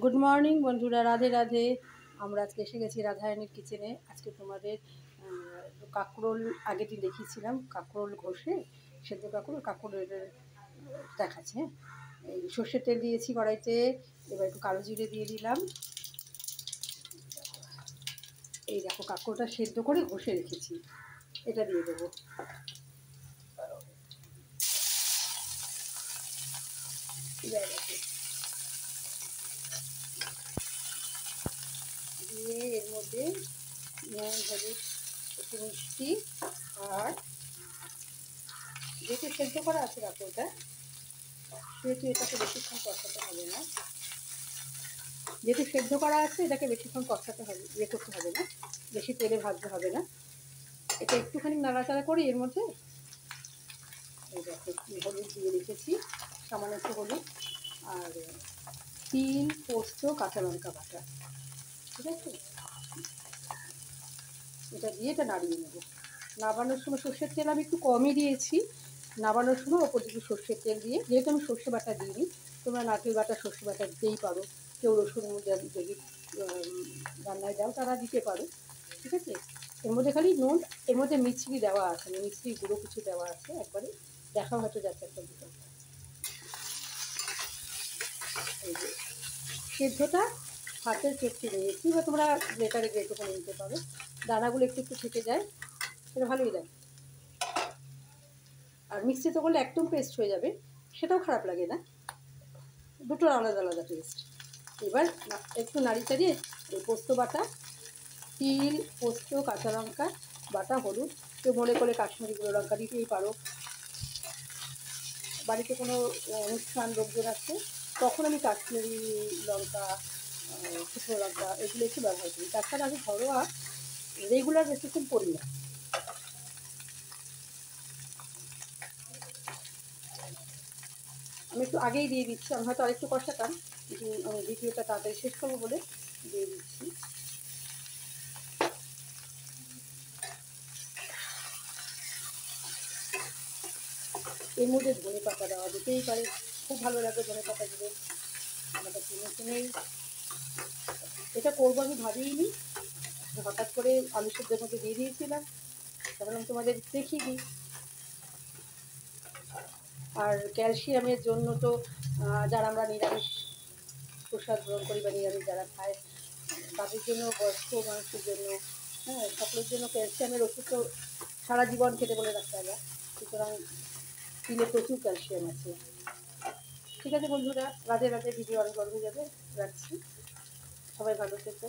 Good morning বন্ধুরা, রাধে রাধে। আমরা আজকে এসে গেছি রাধারানীর কিচেনে। আজকে তোমাদের কাঁকরোল আগের দিন দেখিয়েছিলাম, কাঁকরোল ঘষে সেদ্ধ কাঁকরোলের দেখাচ্ছে। এই সর্ষের তেল দিয়েছি কড়াইতে, এবার একটু কালো জিরে দিয়ে দিলাম। এই দেখো কাঁকরোলটা সেদ্ধ করে ঘষে রেখেছি, এটা দিয়ে দেবো। দিয়ে এর মধ্যে নুন, হলুদ, একটু মিষ্টি, আর যেহেতু সেদ্ধ করা আছে কাঁকরোলটা, সেহেতু এটাকে বেশিক্ষণ কষাতে হবে না। যেহেতু সেদ্ধ করা আছে এটাকে বেশিক্ষণ কষাতে হবে, করতে হবে না, বেশি তেলে ভাজতে হবে না। এটা একটুখানি নাড়াচাড়া করি। এর মধ্যে এই দেখো হলুদ দিয়ে রেখেছি, সামান্য একটু হলুদ, আর তিল, পোস্ত, কাঁচা লঙ্কা বাটা, ঠিক আছে। এটা দিয়ে এটা নাড়িয়ে নেবো। নাবানোর সময় সর্ষের তেল আমি একটু কমই দিয়েছি। নাবানোর সময় ওপর দিকে সর্ষের তেল দিয়ে, যেহেতু আমি সর্ষে বাটা দিইনি, তোমরা নারকেল বাটা, সর্ষে বাটা দিতেই পারো। কেউ রসুন যদি রান্নায় দাও তারা দিতে পারো, ঠিক আছে। এর মধ্যে খালি নুন, এর মধ্যে মিছরি দেওয়া আছে, মিছরি গুঁড়ো কিছু দেওয়া আছে, একবারে দেখা হয়তো যাচ্ছে একটা দুটো। এই যে সেদ্ধটা হাতের চেপটি দিয়েছি, বা তোমরা গ্রেটারে গ্রেট করে নিতে পারো। দানাগুলো একটু একটু থেকে যায়, সেটা ভালোই লাগে। আর মিক্সিতে করলে একদম পেস্ট হয়ে যাবে, সেটাও খারাপ লাগে না, দুটোর আলাদা আলাদা টেস্ট। এবার একটু নাড়ি চাড়িয়ে এই পোস্ত বাটা, তিল, পোস্ত, কাঁচা লঙ্কা বাটা, হলুদ, কেউ মনে করে কাশ্মীরি গুঁড়ো লঙ্কা দিতেই পারো। বাড়িতে কোনো অনুষ্ঠান লোকজন আছে তখন আমি কাশ্মীরি লঙ্কা, শুকনো লঙ্কা এগুলো একটু ব্যবহার করি। তাছাড়া আমি ঘরোয়া রেগুলার বেসিসে করি না। আমি একটু আগেই দিয়ে দিচ্ছি, আমি হয়তো আরেকটু কষাতাম, কিন্তু আমি ভিডিওটা তাড়াতাড়ি শেষ করবো বলে দিয়ে দিচ্ছি। এর মধ্যে ধনে পাতা দেওয়া যেতেই পারে, খুব ভালো লাগে ধনে পাতা দিলে। আমাদের কিনেই এটা করবো আমি ভাবিনি, হঠাৎ করে আলু সেদ্ধের মধ্যে দিয়ে দিয়েছিলাম, তখন আমি তোমাদের দেখিয়ে দিই। আর ক্যালসিয়ামের জন্য তো যারা আমরা নিরামিষ প্রসাদ গ্রহণ করি বা নিরামিষ যারা খায় তাদের জন্য, বয়স্ক মানুষের জন্য, হ্যাঁ, সকলের জন্য ক্যালসিয়ামের ওষুধ তো সারা জীবন খেতে বলে ডাক্তাররা। সুতরাং তিলে প্রচুর ক্যালসিয়াম আছে। ঠিক আছে বন্ধুরা, রাধে রাধে। ভিডিও অনেক বড় হয়ে যাবে, রাখছি। সবাই ভালো থেকো।